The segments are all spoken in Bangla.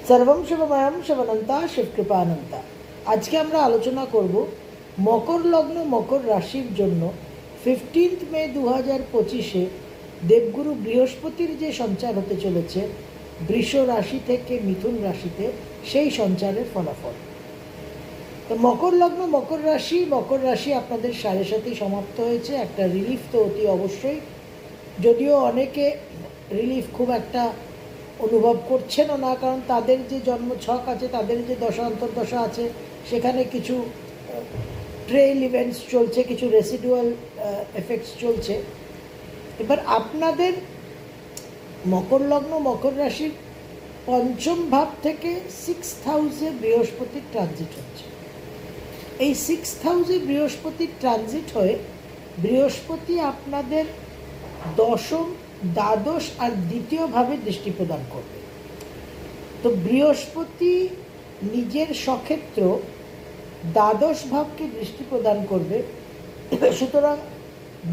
সর্বম শিবময়ম শিবনন্তা শিবকৃপানন্তা। আজকে আমরা আলোচনা করব মকর লগ্ন মকর রাশির জন্য 15 মে 2025 দেবগুরু বৃহস্পতির যে সঞ্চার হতে চলেছে বৃষ রাশি থেকে মিথুন রাশিতে, সেই সঞ্চারের ফলাফল। তো মকর লগ্ন মকর রাশি আপনাদের 7.5 সমাপ্ত হয়েছে। একটা রিলিফ তো অতি অবশ্যই, যদিও অনেকে রিলিফ খুব একটা অনুভব করছেনও না, কারণ তাদের যে জন্ম ছক আছে, তাদের যে দশা অন্তর্দশা আছে, সেখানে কিছু ট্রেল ইভেন্টস চলছে, কিছু রেসিডুয়াল এফেক্টস চলছে। এবার আপনাদের মকর লগ্ন মকর রাশির পঞ্চম ভাব থেকে 6th হাউসে বৃহস্পতির ট্রানজিট হচ্ছে। এই 6th হাউসে বৃহস্পতির ট্রানজিট হয়ে বৃহস্পতি আপনাদের দশম, দ্বাদশ আর দ্বিতীয়ভাবে দৃষ্টি প্রদান করবে। তো বৃহস্পতি নিজের সক্ষেত্র দ্বাদশ ভাবকে দৃষ্টি প্রদান করবে। সুতরাং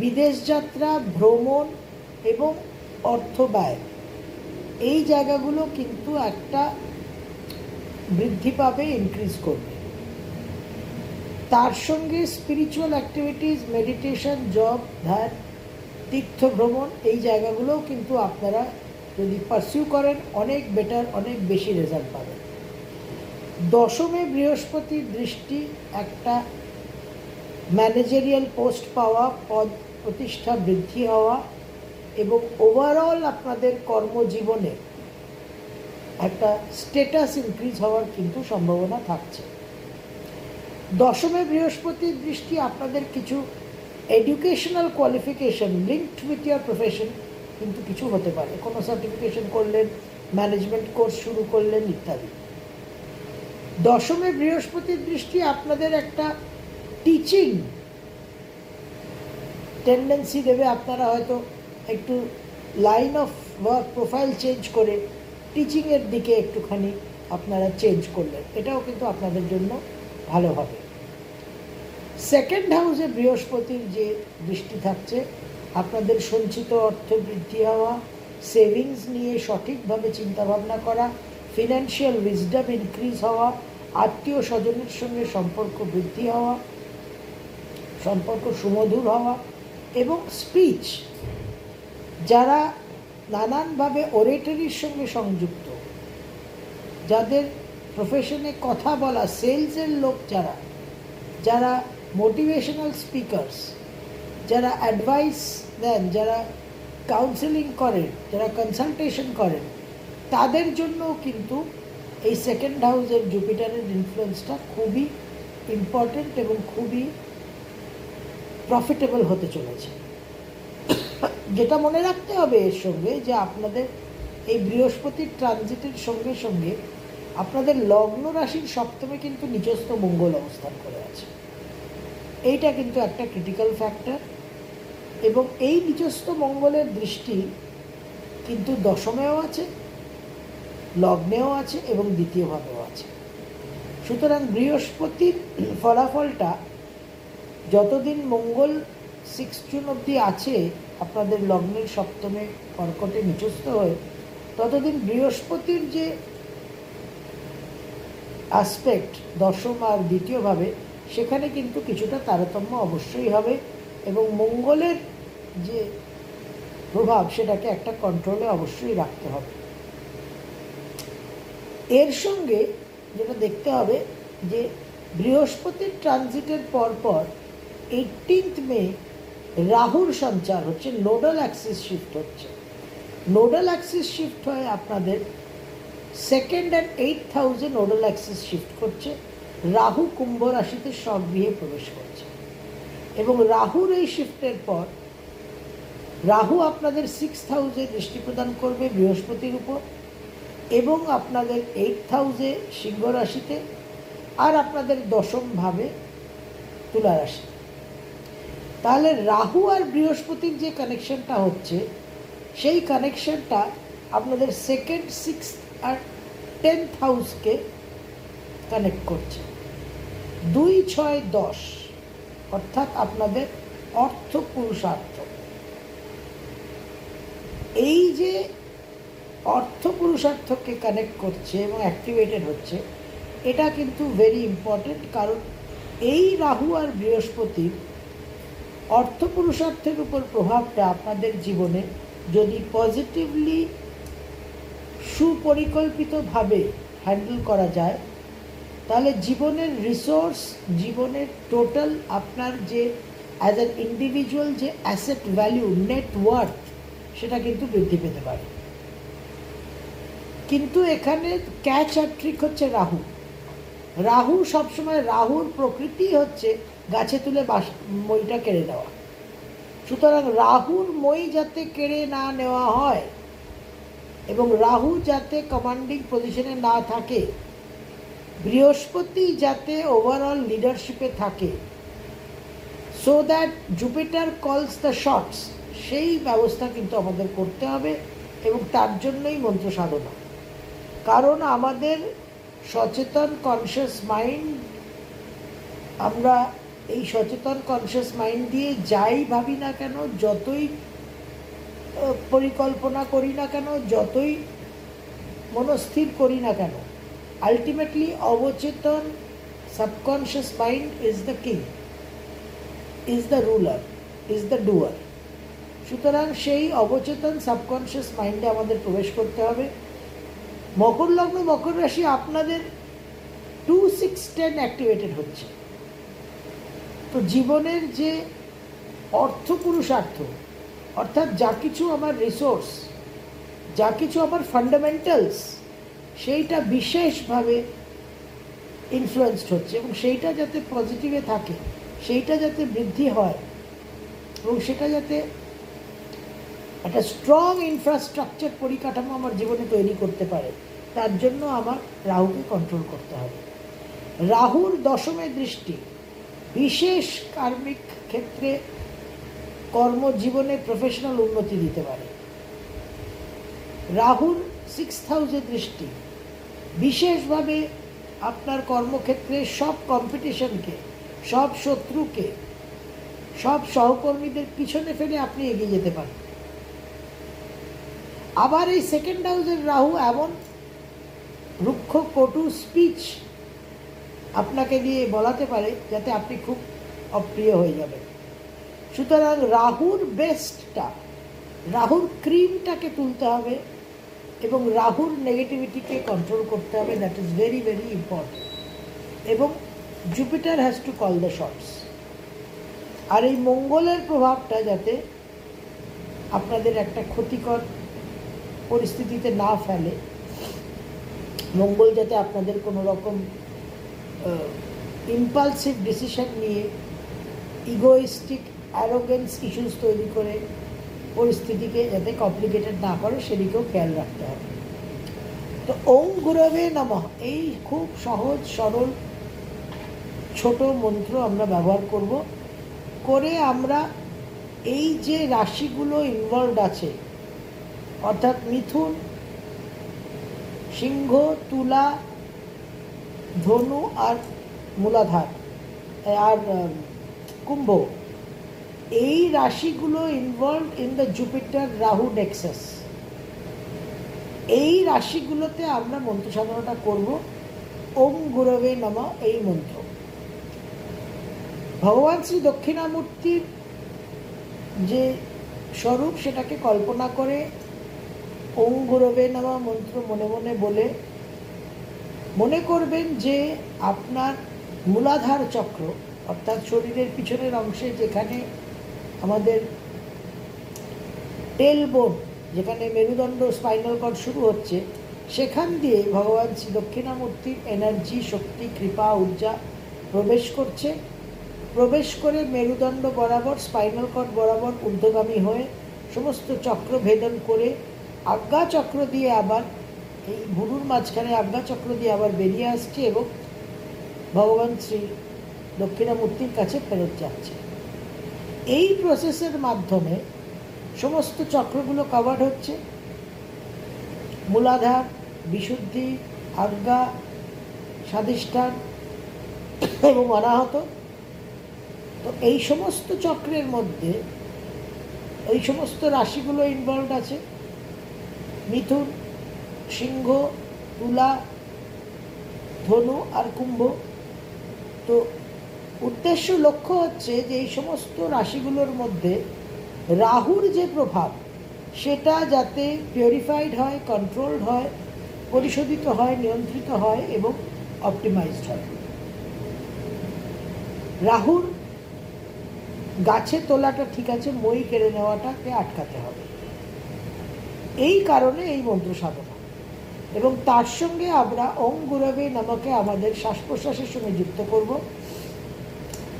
বিদেশ যাত্রা, ভ্রমণ এবং অর্থ ব্যয়, এই জায়গাগুলো কিন্তু একটা বৃদ্ধি পাবে, ইনক্রিজ করবে। তার সঙ্গে স্পিরিচুয়াল অ্যাক্টিভিটিস, মেডিটেশন, জব, ধ্যান, তীর্থ ভ্রমণ, এই জায়গাগুলোও কিন্তু আপনারা যদি পারসিউ করেন অনেক বেটার, অনেক বেশি রেজাল্ট পাবেন। দশমে বৃহস্পতির দৃষ্টি একটা ম্যানেজারিয়াল পোস্ট পাওয়া, পদ প্রতিষ্ঠা বৃদ্ধি হওয়া এবং ওভারঅল আপনাদের কর্মজীবনে একটা স্ট্যাটাস ইনক্রিজ হওয়ার কিন্তু সম্ভাবনা থাকছে। দশমে বৃহস্পতির দৃষ্টি আপনাদের কিছু educational qualification linked with year profession কিন্তু কিছু হতে পারে। কোনো সার্টিফিকেশন করলেন, ম্যানেজমেন্ট কোর্স শুরু করলেন ইত্যাদি। দশমে বৃহস্পতির দৃষ্টি আপনাদের একটা টিচিং টেন্ডেন্সি দেবে। আপনারা হয়তো একটু line of work profile change করে টিচিংয়ের দিকে একটুখানি আপনারা চেঞ্জ করলেন, এটাও কিন্তু আপনাদের জন্য ভালো হবে। সেকেন্ড হাউসে বৃহস্পতির যে দৃষ্টি থাকছে, আপনাদের সঞ্চিত অর্থ বৃদ্ধি হওয়া, সেভিংস নিয়ে সঠিকভাবে চিন্তাভাবনা করা, ফিনান্সিয়াল উইজডম ইনক্রিজ হওয়া, আত্মীয় স্বজনের সঙ্গে সম্পর্ক বৃদ্ধি হওয়া, সম্পর্ক সুমধুর হওয়া এবং স্পিচ, যারা নানানভাবে ওরেটরির সঙ্গে সংযুক্ত, যাদের প্রফেশনে কথা বলা, সেলসের লোক, যারা মোটিভেশনাল স্পিকার্স, যারা অ্যাডভাইস দেন, যারা কাউন্সেলিং করেন, যারা কনসালটেশন করেন, তাদের জন্যও কিন্তু এই সেকেন্ড হাউসের জুপিটারের ইনফ্লুয়েন্সটা খুবই ইম্পর্টেন্ট এবং খুবই প্রফিটেবল হতে চলেছে। যেটা মনে রাখতে হবে এর সঙ্গে, যে আপনাদের এই বৃহস্পতির ট্রানজিটের সঙ্গে সঙ্গে আপনাদের লগ্ন রাশির সপ্তমে কিন্তু নিচস্থ মঙ্গল অবস্থান করে আছে। এইটা কিন্তু একটা ক্রিটিক্যাল ফ্যাক্টর, এবং এই নিচস্থ মঙ্গলের দৃষ্টি কিন্তু দশমেও আছে, লগ্নেও আছে এবং দ্বিতীয়ভাবেও আছে। সুতরাং বৃহস্পতির ফলাফলটা যতদিন মঙ্গল 6 জুন অবধি আছে আপনাদের লগ্নের সপ্তমে কর্কটে নিচস্থ হয়ে, ততদিন বৃহস্পতির যে অ্যাসপেক্ট দশম আর দ্বিতীয়ভাবে, সেখানে কিন্তু কিছুটা তারতম্য অবশ্যই হবে এবং মঙ্গলের যে প্রভাব সেটাকে একটা কন্ট্রোলে অবশ্যই রাখতে হবে। এর সঙ্গে যেটা দেখতে হবে যে বৃহস্পতির ট্রানজিটের পরপর 18 মে রাহুর সঞ্চার হচ্ছে, নোডাল অ্যাক্সিস শিফট হচ্ছে। নোডাল অ্যাক্সিস শিফট হয়ে আপনাদের সেকেন্ড অ্যান্ড 8th হাউসে নোডাল অ্যাক্সিস শিফট করছে। রাহু কুম্ভ রাশিতে স্বগৃহে প্রবেশ করছে এবং রাহুর এই শিফটের পর রাহু আপনাদের 6th হাউসে দৃষ্টি প্রদান করবে বৃহস্পতির উপর এবং আপনাদের 8th হাউসে সিংহ রাশিতে আর আপনাদের দশম ভাবে তুলা রাশিতে। তাহলে রাহু আর বৃহস্পতির যে কানেকশনটা হচ্ছে, সেই কানেকশনটা আপনাদের সেকেন্ড, 6th আর 10th হাউসকে কানেক্ট করছে। 2, 6, 10 অর্থাৎ আপনাদের অর্থ পুরুষার্থ, এই যে অর্থ পুরুষার্থকে কানেক্ট করছে এবং অ্যাক্টিভেটেড হচ্ছে, এটা কিন্তু ভেরি ইম্পর্টেন্ট। কারণ এই রাহু আর বৃহস্পতির অর্থ পুরুষার্থের উপর প্রভাবটা আপনাদের জীবনে যদি পজিটিভলি সুপরিকল্পিতভাবে হ্যান্ডেল করা যায়, তাহলে জীবনের রিসোর্স, জীবনের টোটাল আপনার যে অ্যাজ অ্যান ইন্ডিভিজুয়াল যে অ্যাসেট ভ্যালু, নেট ওয়ার্থ, সেটা কিন্তু বৃদ্ধি পেতে পারে। কিন্তু এখানে ক্যাচ আর ট্রিক হচ্ছে রাহু। রাহু সবসময়, রাহুর প্রকৃতি হচ্ছে গাছে তুলে মইটা কেড়ে নেওয়া। সুতরাং রাহুর মই যাতে কেড়ে না নেওয়া হয় এবং রাহু যাতে কমান্ডিং পজিশনে না থাকে, বৃহস্পতি যাতে ওভারঅল লিডারশিপে থাকে, সো দ্যাট জুপিটার কলস দ্য শটস, সেই ব্যবস্থা কিন্তু আমাদের করতে হবে। এবং তার জন্যই মন্ত্র সাধনা। কারণ আমাদের সচেতন কনসিয়াস মাইন্ড, আমরা এই সচেতন কনসিয়াস মাইন্ড দিয়ে যাই ভাবি না কেন, যতই পরিকল্পনা করি না কেন, যতই মনস্থির করি না কেন, আলটিমেটলি অবচেতন subconscious mind is the king, is the ruler, is the doer. সুতরাং সেই অবচেতন সাবকনশিয়াস মাইন্ডে আমাদের প্রবেশ করতে হবে। মকর লগ্ন মকর রাশি আপনাদের 2, 6, 10 অ্যাক্টিভেটেড হচ্ছে। তো জীবনের যে অর্থ পুরুষার্থ, অর্থাৎ যা কিছু আমার রিসোর্স, যা কিছু আমার ফান্ডামেন্টালস, সেইটা বিশেষভাবে ইনফ্লুয়েন্সড হচ্ছে এবং সেইটা যাতে পজিটিভে থাকে, সেইটা যাতে বৃদ্ধি হয় এবং সেটা যাতে একটা স্ট্রং ইনফ্রাস্ট্রাকচার পরিকাঠামো আমার জীবনে তৈরি করতে পারে, তার জন্য আমার রাহুকে কন্ট্রোল করতে হবে। রাহুর দশমে দৃষ্টি বিশেষ কার্মিক ক্ষেত্রে কর্মজীবনে প্রফেশনাল উন্নতি দিতে পারে। রাহুর 6th হাউসে দৃষ্টি বিশেষভাবে আপনার কর্মক্ষেত্রে সব কম্পিটিশনকে, সব শত্রুকে, সব সহকর্মীদের পিছনে ফেলে আপনি এগিয়ে যেতে পারেন। আবার এই 2nd হাউসের রাহু এমন রুক্ষ কটু স্পিচ আপনাকে দিয়ে বলাতে পারে যাতে আপনি খুব অপ্রিয় হয়ে যাবেন। সুতরাং রাহুর বেস্টটা, রাহুর ক্রিমটাকে তুলতে হবে এবং রাহুর নেগেটিভিটিকে কন্ট্রোল করতে হবে। That is very very important. এবং Jupiter has to call the shots. আর এই মঙ্গলের প্রভাবটা যাতে আপনাদের একটা ক্ষতিকর পরিস্থিতিতে না ফেলে, মঙ্গল যাতে আপনাদের কোনো রকম ইম্পালসিভ ডিসিশন নিয়ে ইগোইস্টিক অ্যারোগেন্স ইস্যুস তৈরি করে পরিস্থিতিকে যাতে কমপ্লিকেটেড না করে, সেদিকেও খেয়াল রাখতে হবে। তো ওম গুরবে নমঃ, এই খুব সহজ সরল ছোট মন্ত্র আমরা ব্যবহার করব। করে আমরা এই যে রাশিগুলো ইনভলভড আছে, অর্থাৎ মিথুন, সিংহ, তুলা, ধনু আর মূলাধার আর কুম্ভ, এই রাশিগুলো involved in the Jupiter Rahu nexus. এই রাশিগুলোতে আমরা মন্ত্র সাধনাটা করব ওম গুরবে নমঃ এই মন্ত্র। ভগবান শ্রী দক্ষিণামূর্তির যে স্বরূপ, সেটাকে কল্পনা করে ওম গুরবে নমঃ মন্ত্র মনে মনে বলে মনে করবেন যে আপনার মূলাধার চক্র, অর্থাৎ শরীরের পিছনের অংশে যেখানে আমাদের টেল বোন, যেখানে মেরুদণ্ড স্পাইনাল কর্ড শুরু হচ্ছে, সেখান দিয়ে ভগবান শ্রী দক্ষিণামূর্তির এনার্জি, শক্তি, কৃপা, ঊর্জা প্রবেশ করছে। প্রবেশ করে মেরুদণ্ড বরাবর, স্পাইনাল কর্ড বরাবর ঊর্ধ্বগামী হয়ে সমস্ত চক্র ভেদন করে আজ্ঞা চক্র দিয়ে আবার এই ভুরুর মাঝখানে আজ্ঞা চক্র দিয়ে আবার বেরিয়ে আসছে এবং ভগবান শ্রী দক্ষিণামূর্তির কাছে ফেরত যাচ্ছে। এই প্রসেসের মাধ্যমে সমস্ত চক্রগুলো কভার্ড হচ্ছে। মূলাধার, বিশুদ্ধি, আজ্ঞা, স্বাধিষ্ঠান এবং অনাহত। তো এই সমস্ত চক্রের মধ্যে এই সমস্ত রাশিগুলো ইনভলভড আছে। মিথুন, সিংহ, তুলা, ধনু আর কুম্ভ। তো উদ্দেশ্য লক্ষ্য হচ্ছে যে এই সমস্ত রাশিগুলোর মধ্যে রাহুর যে প্রভাব সেটা যাতে পিউরিফাইড হয়, কন্ট্রোলড হয়, পরিশোধিত হয়, নিয়ন্ত্রিত হয় এবং অপটিমাইজড হয়। রাহুর গাছে তোলাটা ঠিক আছে, মই কেড়ে নেওয়াটাকে আটকাতে হবে। এই কারণে এই মন্ত্র সাধনা, এবং তার সঙ্গে আমরা ওং গুরবে নমকে আমাদের শ্বাস প্রশ্বাসের সঙ্গে যুক্ত করব।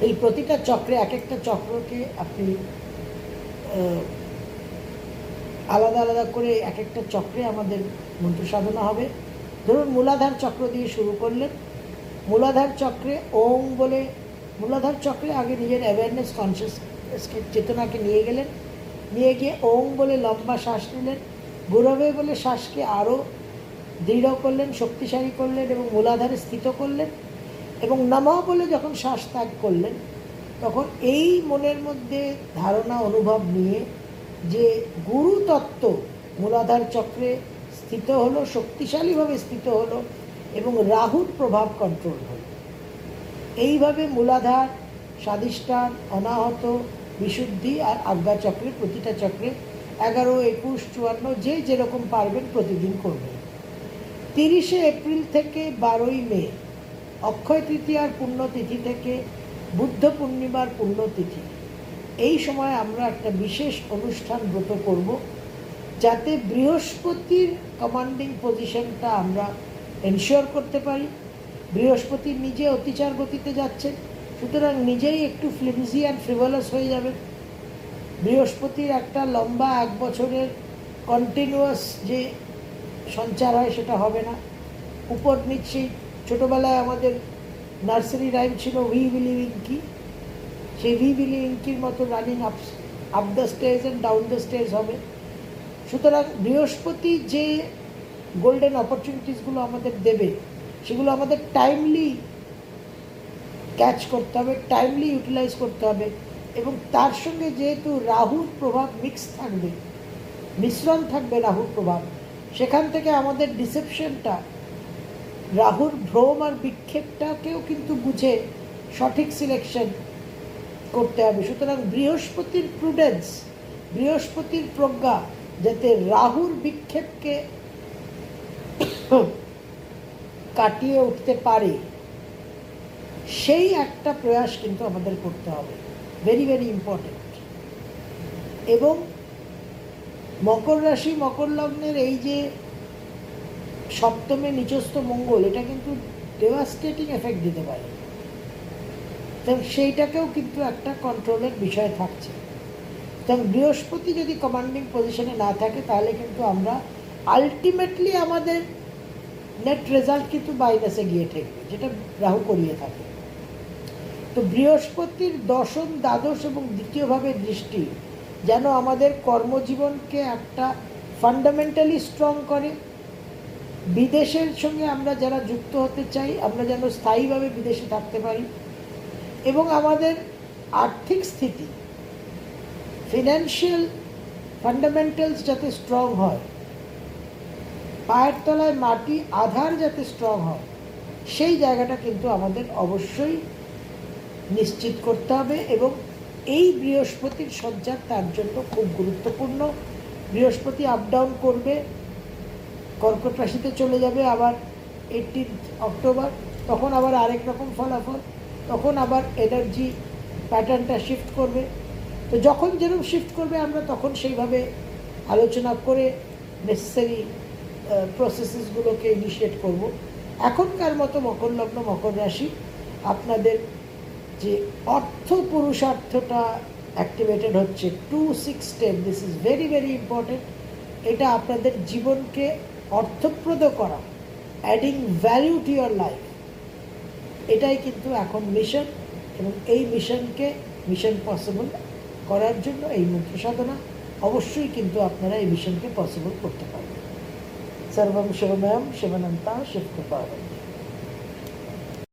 এই প্রতিটা চক্রে, এক একটা চক্রকে আপনি আলাদা আলাদা করে এক একটা চক্রে আমাদের মন্ত্র সাধনা হবে। ধরুন মূলাধার চক্র দিয়ে শুরু করলেন। মূলাধার চক্রে ওং বলে, মূলাধার চক্রে আগে নিজের অ্যাওয়ারনেস, কনসিয়াসকে, চেতনাকে নিয়ে গেলেন, নিয়ে গিয়ে ওং বলে লম্বা শ্বাস নিলেন, গুরবে বলে শ্বাসকে আরও দৃঢ় করলেন, শক্তিশালী করলেন এবং মূলাধারে স্থিত করলেন, এবং নমঃ বলে যখন শ্বাস ত্যাগ করলেন তখন এই মনের মধ্যে ধারণা অনুভব নিয়ে যে গুরু তত্ত্ব মূলাধার চক্রে স্থিত হলো, শক্তিশালীভাবে স্থিত হলো এবং রাহুর প্রভাব কন্ট্রোল হলো। এইভাবে মূলাধার, স্বাধিষ্ঠান, অনাহত, বিশুদ্ধি আর আজ্ঞা চক্রে, প্রতিটা চক্রে 11, 21, 54 যে যেরকম পারবেন প্রতিদিন করবেন। 30শে এপ্রিল থেকে 12ই মে অক্ষয় তৃতীয়ার পুণ্যতিথি থেকে বুদ্ধ পূর্ণিমার পুণ্যতিথি, এই সময় আমরা একটা বিশেষ অনুষ্ঠান ব্রত করব যাতে বৃহস্পতির কমান্ডিং পজিশনটা আমরা এনশিওর করতে পারি। বৃহস্পতি নিজে অতিচার গতিতে যাচ্ছেন, সুতরাং নিজেই একটু ফ্লিমজি অ্যান্ড ফ্রিভলাস হয়ে যাবে। বৃহস্পতির একটা লম্বা 1 বছরের কন্টিনিউয়াস যে সঞ্চার হয় সেটা হবে না। উপর নিচে, ছোটোবেলায় আমাদের নার্সারি রাইম ছিল উই বিলিভ ইঙ্কি, সেই উই বিলিভ ইঙ্কির মতো running up the stage and down the stage হবে। সুতরাং বৃহস্পতি যে গোল্ডেন অপরচুনিটিসগুলো আমাদের দেবে সেগুলো আমাদের টাইমলি ক্যাচ করতে হবে, টাইমলি ইউটিলাইজ করতে হবে। এবং তার সঙ্গে যেহেতু রাহুর প্রভাব মিক্স থাকবে, মিশ্রণ থাকবে রাহুর প্রভাব, সেখান থেকে আমাদের ডিসেপশনটা, রাহুর ভ্রম আর বিক্ষেপটাকেও কিন্তু বুঝে সঠিক সিলেকশন করতে হবে। সুতরাং বৃহস্পতির প্রুডেন্স, বৃহস্পতির প্রজ্ঞা যাতে রাহুর বিক্ষেপকে কাটিয়ে উঠতে পারে, সেই একটা প্রয়াস কিন্তু আমাদের করতে হবে, ভেরি ভেরি ইম্পর্টেন্ট। এবং মকর রাশি, মকর লগ্নের এই যে সপ্তমে নিচস্থ মঙ্গল, এটা কিন্তু ডেভাস্টেটিং এফেক্ট দিতে পারে, এবং সেইটাকেও কিন্তু একটা কন্ট্রোলের বিষয় থাকছে। এবং বৃহস্পতি যদি কমান্ডিং পজিশনে না থাকে তাহলে কিন্তু আমরা আলটিমেটলি আমাদের নেট রেজাল্ট কিন্তু মাইনাসে গিয়ে ঠেকবে, যেটা রাহু করিয়ে থাকে। তো বৃহস্পতির দশম, দ্বাদশ এবং দ্বিতীয়ভাবে দৃষ্টি যেন আমাদের কর্মজীবনকে একটা ফান্ডামেন্টালি স্ট্রং করে। বিদেশের সঙ্গে আমরা যারা যুক্ত হতে চাই আমরা যেন স্থায়ীভাবে বিদেশে থাকতে পারি, এবং আমাদের আর্থিক স্থিতি, ফিনান্সিয়াল ফান্ডামেন্টালস যাতে স্ট্রং হয়, পায়ের তলায় মাটি, আধার যাতে স্ট্রং হয়, সেই জায়গাটা কিন্তু আমাদের অবশ্যই নিশ্চিত করতে হবে। এবং এই বৃহস্পতির সঞ্চার তার জন্য খুব গুরুত্বপূর্ণ। বৃহস্পতি আপ ডাউন করবে, কর্কট রাশিতে চলে যাবে আবার 18 অক্টোবর, তখন আবার আরেক রকম ফলাফল, তখন আবার এনার্জি প্যাটার্নটা শিফট করবে। তো যখন যেরকম শিফট করবে আমরা তখন সেইভাবে আলোচনা করে নেসেসারি প্রসেসেসগুলোকে ইনিশিয়েট করব। এখনকার মতো মকর লগ্ন, মকর রাশি, আপনাদের যে অর্থ পুরুষার্থটা অ্যাক্টিভেটেড হচ্ছে, 2-6 step, this is very very important. এটা আপনাদের জীবনকে অর্থপ্রদ করা, adding value to your life, এটাই কিন্তু এখন মিশন। এবং এই মিশনকে মিশন পসিবল করার জন্য এই মন্ত্র সাধনা অবশ্যই কিন্তু আপনারা এই মিশনকে পসিবল করতে পারবেন। সর্বম শিবময়ম শিবানন্তা শিবকৃপা।